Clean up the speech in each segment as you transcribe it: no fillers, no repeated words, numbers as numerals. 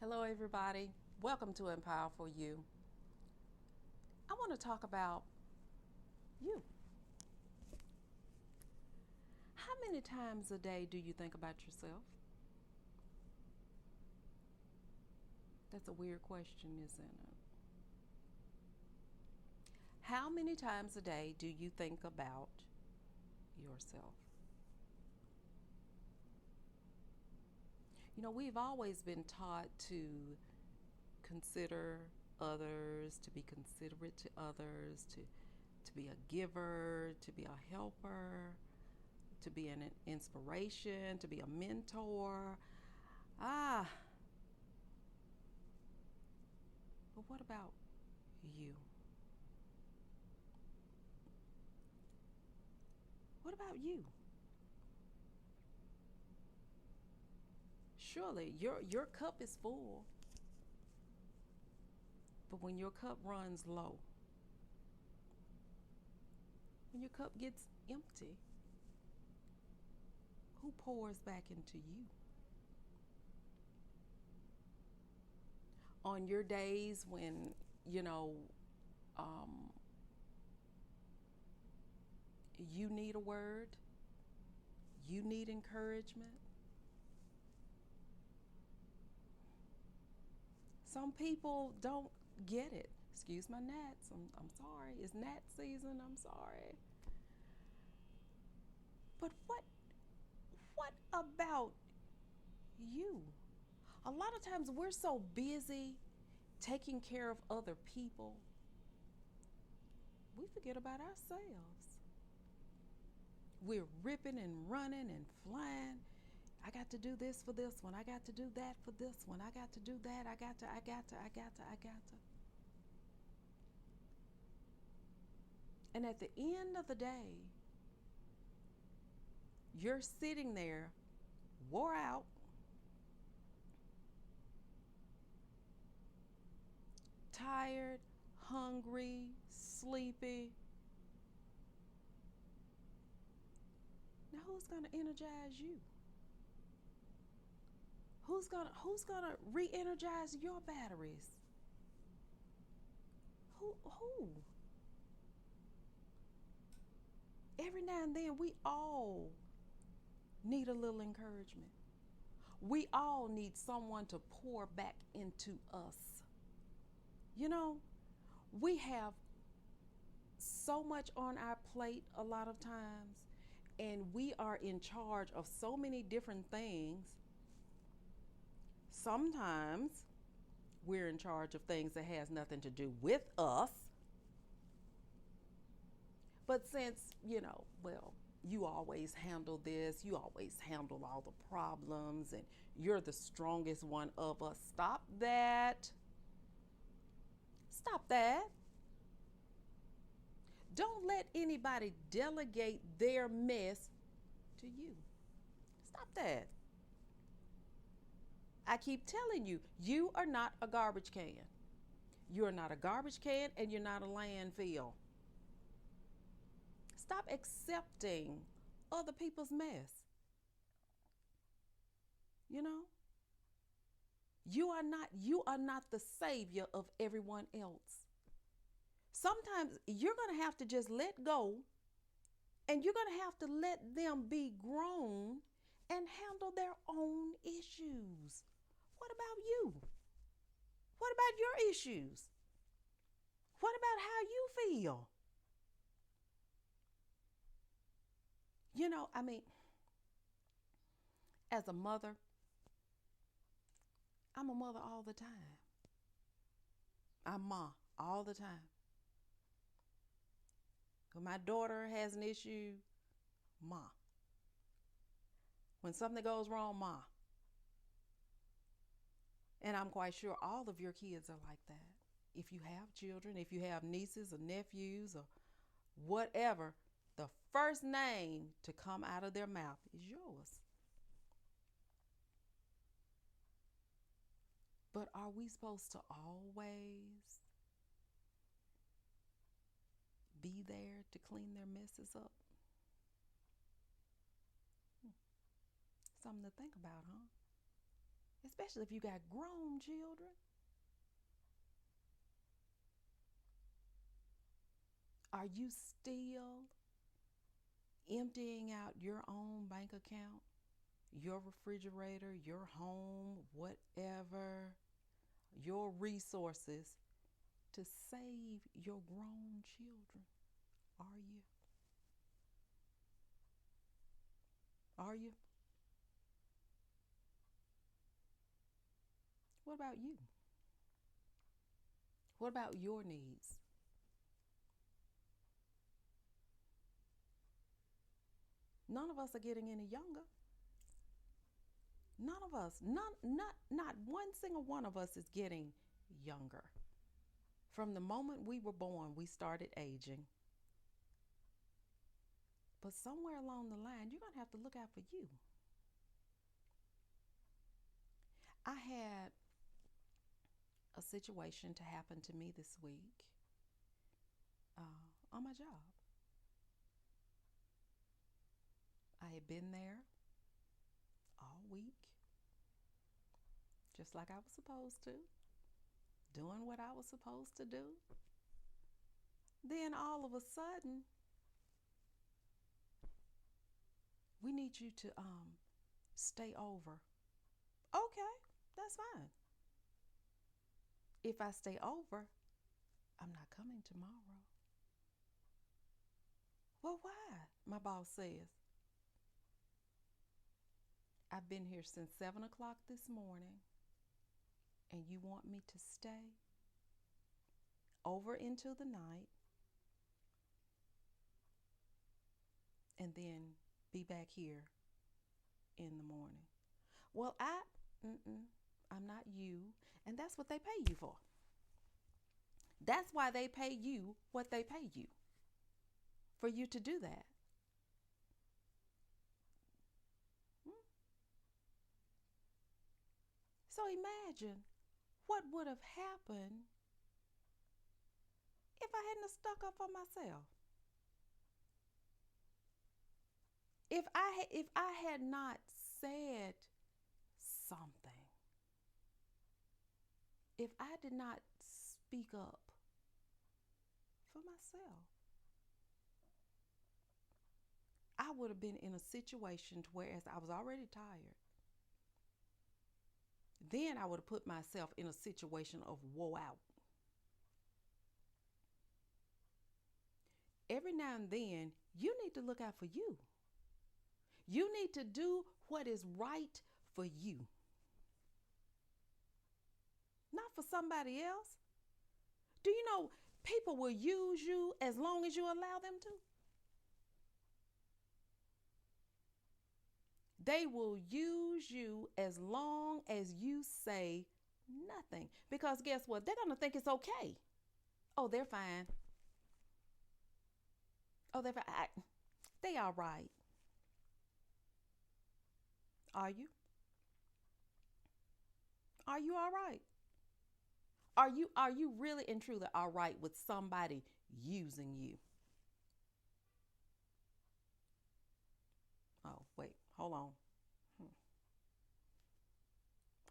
Hello, everybody. Welcome to Empower for You. I want to talk about you. How many times a day do you think about yourself? That's a weird question, isn't it? How many times a day do you think about yourself? You know, we've always been taught to consider others, to be considerate to others, to be a giver, to be a helper, to be an inspiration, to be a mentor. Ah, but what about you? What about you? Surely your cup is full, but when your cup runs low, when your cup gets empty, who pours back into you? On your days when, you know, um, you need a word, you need encouragement. Some people don't get it. Excuse my gnats. I'm sorry. It's gnat season. I'm sorry. But what about you? A lot of times we're so busy taking care of other people, we forget about ourselves. We're ripping and running and flying. I got to do this for this one. I got to do that for this one. I got to do that. I got to. And at the end of the day, you're sitting there, wore out, tired, hungry, sleepy. Now who's going to energize you? Who's gonna re-energize your batteries? Who? Every now and then we all need a little encouragement. We all need someone to pour back into us. You know, we have so much on our plate a lot of times, and we are in charge of so many different things. Sometimes we're in charge of things that has nothing to do with us. But since, well, you always handle this, you always handle all the problems, and you're the strongest one of us. Stop that. Stop that. Don't let anybody delegate their mess to you. Stop that. I keep telling you, you are not a garbage can. You're not a garbage can and you're not a landfill. Stop accepting other people's mess. You know? You are not the savior of everyone else. Sometimes you're going to have to just let go, and you're going to have to let them be grown and handle their own issues. What about you? What about your issues? What about how you feel? I mean, as a mother, I'm a mother all the time. I'm ma all the time. When my daughter has an issue, ma. When something goes wrong, ma. And I'm quite sure all of your kids are like that. If you have children, if you have nieces or nephews or whatever, the first name to come out of their mouth is yours. But are we supposed to always be there to clean their messes up? Something to think about, huh? especially if you got grown children. Are you still emptying out your own bank account, your refrigerator, your home, whatever, your resources to save your grown children? Are you? Are you? What about you? What about your needs? None of us are getting any younger. None of us, not one single one of us is getting younger. From the moment we were born, we started aging. But somewhere along the line, you're going to have to look out for you. I had a situation to happen to me this week on my job. I had been there all week, just like I was supposed to, doing what I was supposed to do. Then all of a sudden, we need you to stay over. Okay, that's fine. If I stay over, I'm not coming tomorrow. Well, why? My boss says. I've been here since 7 o'clock this morning, and you want me to stay over into the night and then be back here in the morning. Well, I'm not you, and that's what they pay you for. That's why they pay you what they pay you, for you to do that. So imagine what would have happened if I hadn't stuck up for myself. If I had not said something, if I did not speak up for myself, I would have been in a situation to where, as I was already tired, then I would have put myself in a situation of woe out. Every now and then, you need to look out for you. You need to do what is right for you, not for somebody else. Do you know people will use you as long as you allow them to? They will use you as long as you say nothing. Because guess what? They're going to think it's okay. Oh, they're fine. Oh, they're fine. They all right. Are you? Are you all right? Are you really and truly all right with somebody using you? Oh, wait, hold on.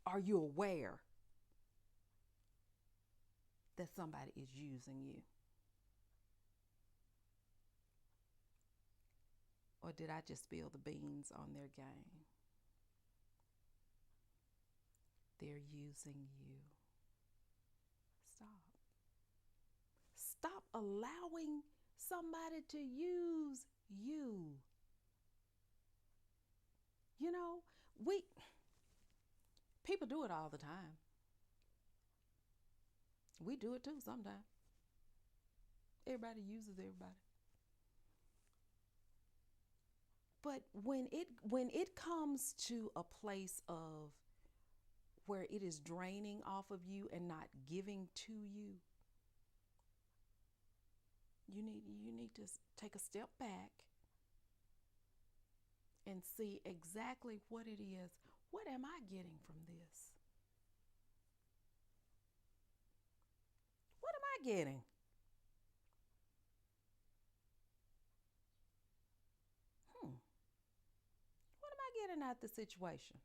Are you aware that somebody is using you? Or did I just spill the beans on their game? They're using you. Stop. Stop allowing somebody to use you. You know, people do it all the time. We do it too sometimes. Everybody uses everybody. But when it comes to a place of where it is draining off of you and not giving to you, you need to take a step back and see exactly what it is. What am I getting from this? What am I getting? What am I getting out the situation?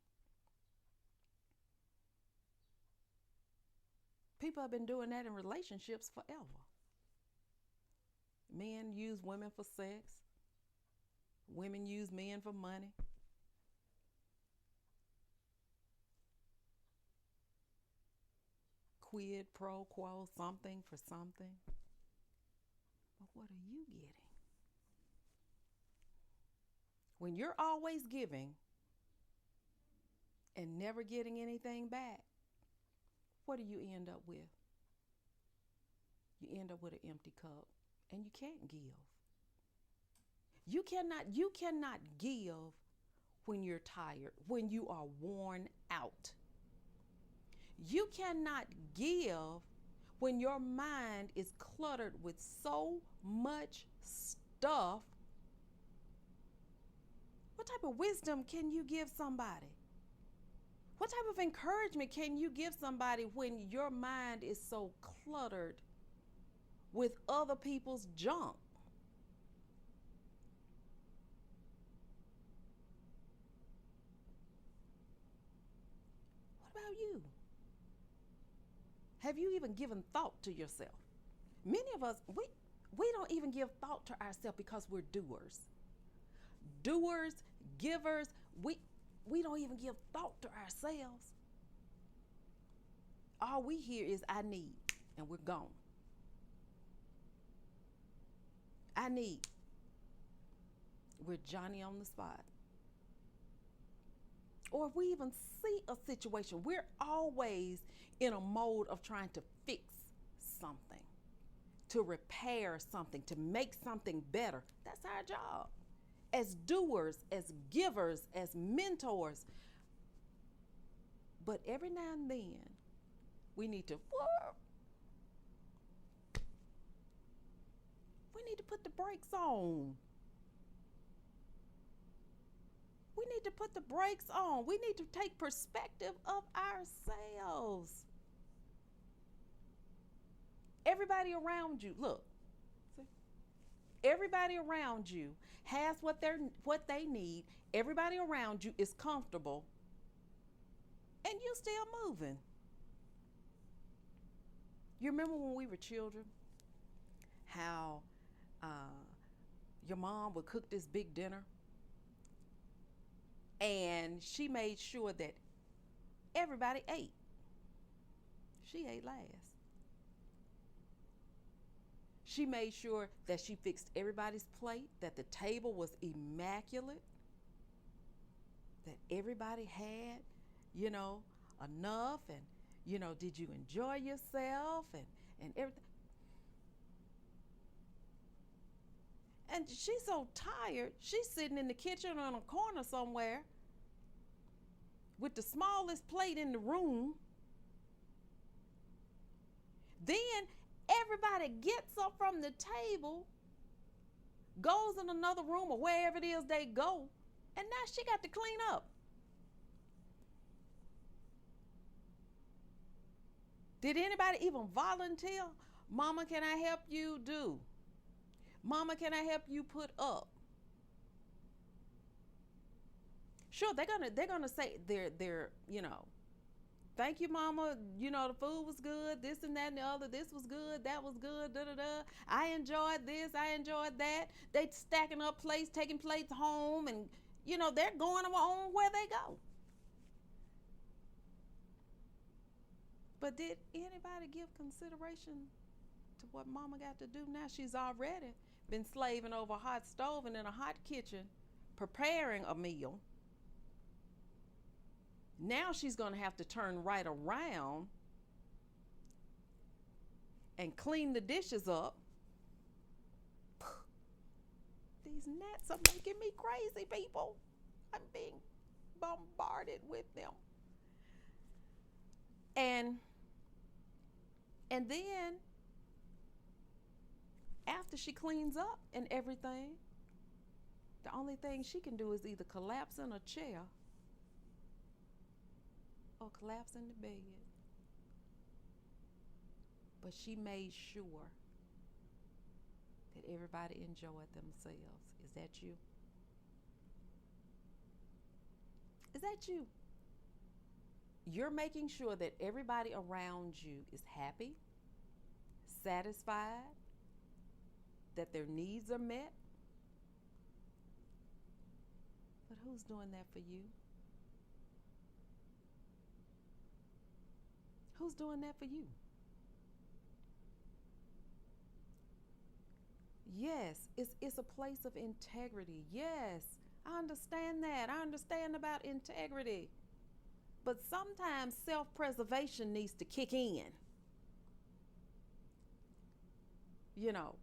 People have been doing that in relationships forever. Men use women for sex. Women use men for money. Quid pro quo, something for something. But what are you getting? When you're always giving and never getting anything back, what do you end up with? You end up with an empty cup, and you can't give. You cannot give when you're tired, when you are worn out. You cannot give when your mind is cluttered with so much stuff. What type of wisdom can you give somebody? What type of encouragement can you give somebody when your mind is so cluttered with other people's junk? What about you? Have you even given thought to yourself? Many of us, we don't even give thought to ourselves because we're doers. Doers, givers, we don't even give thought to ourselves. All we hear is I need, and we're gone. I need. We're Johnny on the spot. Or if we even see a situation, we're always in a mode of trying to fix something, to repair something, to make something better. That's our job. As doers, as givers, as mentors. But every now and then, we need to put the brakes on. We need to put the brakes on. We need to take perspective of ourselves. Everybody around you, look. See? Everybody around you has what they need. Everybody around you is comfortable. And you still moving. You remember when we were children, how your mom would cook this big dinner, and she made sure that everybody ate. She ate last. She made sure that she fixed everybody's plate, that the table was immaculate, that everybody had, enough, and, did you enjoy yourself and everything. And she's so tired, she's sitting in the kitchen or in a corner somewhere with the smallest plate in the room. Then everybody gets up from the table, goes in another room or wherever it is they go, and now she got to clean up. Did anybody even volunteer? Mama, can I help you do? Mama, can I help you put up? Sure, they're gonna say they're thank you, Mama. The food was good. This and that and the other. This was good. That was good. Da da da. I enjoyed this. I enjoyed that. They stacking up plates, taking plates home, and they're going on where they go. But did anybody give consideration to what Mama got to do now? She's already been slaving over a hot stove and in a hot kitchen, preparing a meal. Now she's going to have to turn right around and clean the dishes up. These gnats are making me crazy, people. I'm being bombarded with them. And then after she cleans up and everything, the only thing she can do is either collapse in a chair or collapse in the bed. But she made sure that everybody enjoyed themselves. Is that you? Is that you? you're making sure that everybody around you is happy, satisfied, that their needs are met. But who's doing that for you? Who's doing that for you? Yes, it's a place of integrity. Yes, I understand that. I understand about integrity. But sometimes self preservation needs to kick in. You know,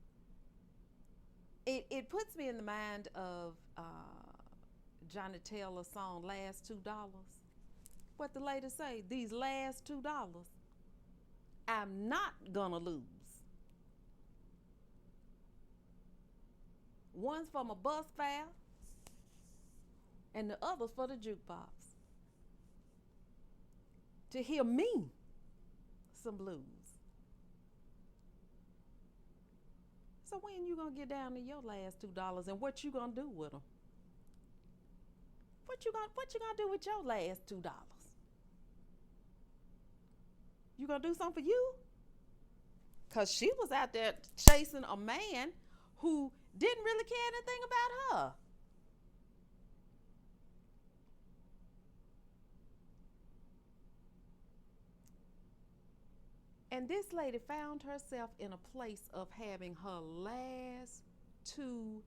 it puts me in the mind of Johnny Taylor's song, Last $2. What the lady say? These last $2, I'm not gonna lose. One's for my bus fare, and the other's for the jukebox. To hear me some blues. So when you gonna get down to your last $2 and what you gonna do with them? What you gonna do with your last $2? You gonna do something for you? Cause she was out there chasing a man who didn't really care anything about her. And this lady found herself in a place of having her last $2.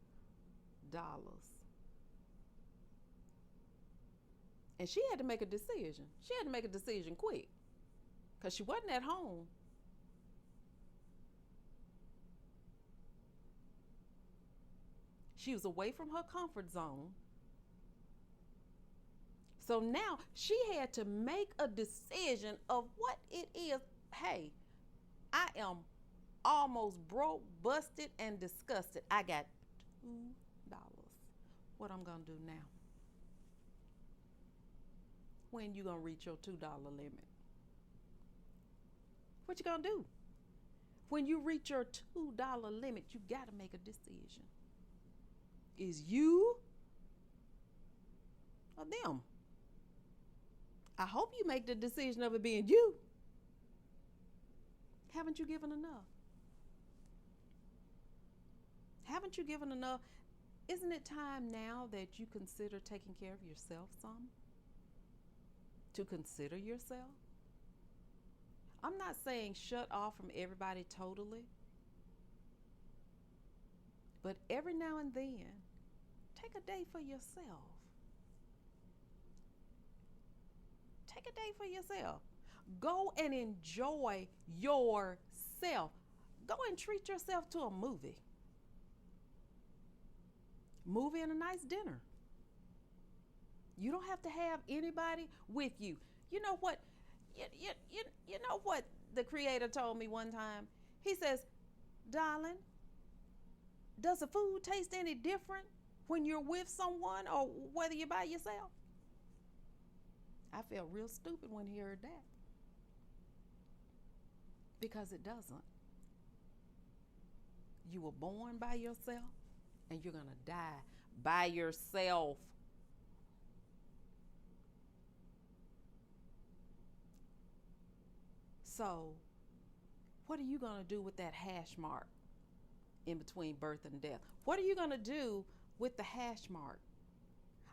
And she had to make a decision. She had to make a decision quick because she wasn't at home. She was away from her comfort zone. So now she had to make a decision of what it is. Hey, I am almost broke, busted, and disgusted. I got $2. What I'm gonna do now? When you gonna reach your $2 limit? What you gonna do? When you reach your $2 limit, you gotta make a decision. Is you or them? I hope you make the decision of it being you. Haven't you given enough? Haven't you given enough? Isn't it time now that you consider taking care of yourself some? To consider yourself? I'm not saying shut off from everybody totally, but every now and then, take a day for yourself. Take a day for yourself. Go and enjoy yourself. Go and treat yourself to a movie. Movie and a nice dinner. You don't have to have anybody with you. You know what? You know what the creator told me one time? He says, darling, does the food taste any different when you're with someone or whether you're by yourself? I felt real stupid when he heard that. Because it doesn't. You were born by yourself and you're going to die by yourself. So, what are you going to do with that hash mark in between birth and death? What are you going to do with the hash mark?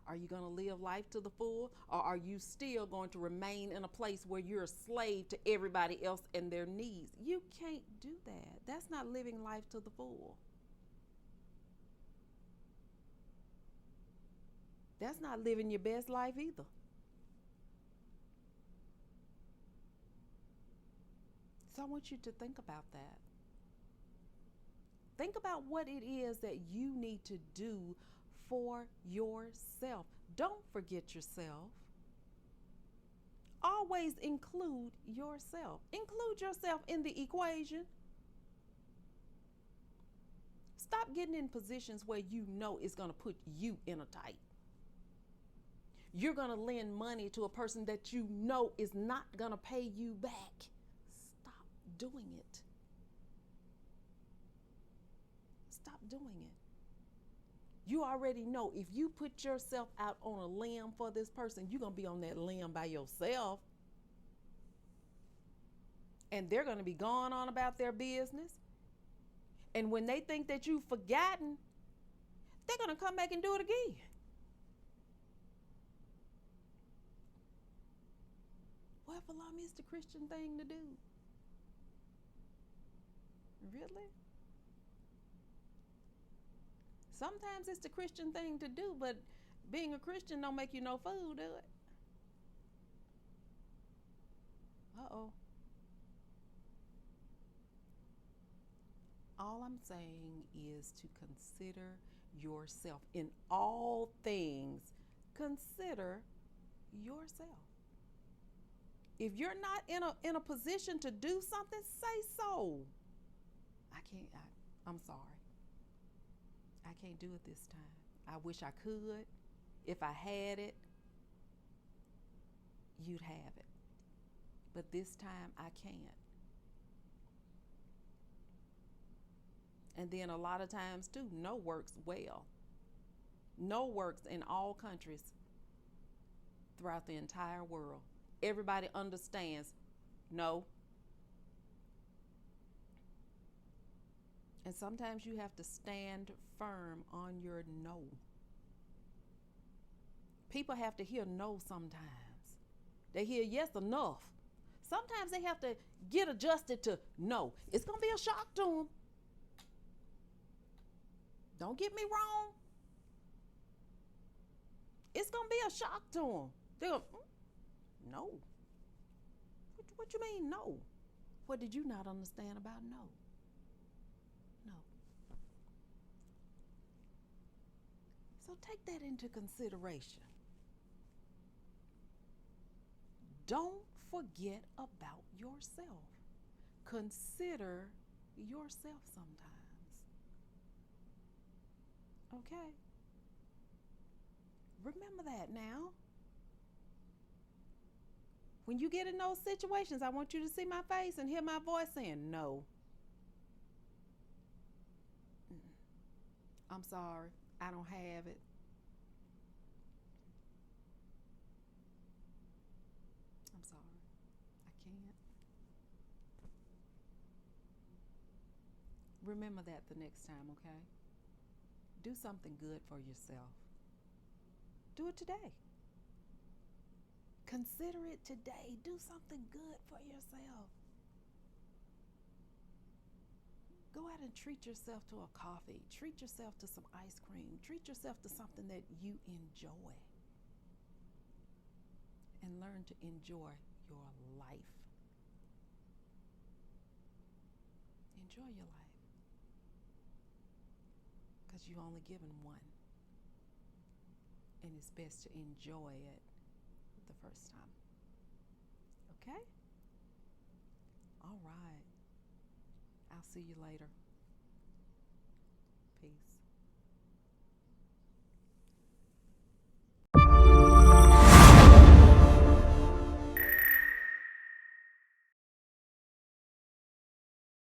Are you going to live life to the full, or are you still going to remain in a place where you're a slave to everybody else and their needs? You can't do that. That's not living life to the full. That's not living your best life either. So I want you to think about that. Think about what it is that you need to do for yourself. Don't forget yourself. Always include yourself. Include yourself in the equation. Stop getting in positions where you know it's going to put you in a tight. You're going to lend money to a person that you know is not going to pay you back. Stop doing it. Stop doing it. You already know if you put yourself out on a limb for this person, you're going to be on that limb by yourself. and they're going to be going on about their business. And when they think that you've forgotten, they're going to come back and do it again. Well, Palami, it's the Christian thing to do. Really? Sometimes it's the Christian thing to do, but being a Christian don't make you no fool, do it? Uh-oh. All I'm saying is to consider yourself. In all things, consider yourself. If you're not in a position to do something, say so. I'm sorry. I can't do it this time. I wish I could. If I had it, you'd have it. But this time I can't. And then a lot of times too, no works well. No works in all countries throughout the entire world. Everybody understands no. And sometimes you have to stand firm on your no. People have to hear no sometimes. They hear yes enough. Sometimes they have to get adjusted to no. It's going to be a shock to them. Don't get me wrong. It's going to be a shock to them. They're going, no. What you mean no? What did you not understand about no? No. So take that into consideration. Don't forget about yourself. Consider yourself sometimes. Okay? Remember that now. When you get in those situations, I want you to see my face and hear my voice saying, no. I'm sorry. I don't have it. I'm sorry. I can't. Remember that the next time, okay? Do something good for yourself. Do it today. Consider it today. Do something good for yourself. Go out and treat yourself to a coffee. Treat yourself to some ice cream. Treat yourself to something that you enjoy. And learn to enjoy your life. Enjoy your life. Because you're only given one. And it's best to enjoy it the first time. Okay? All right. I'll see you later.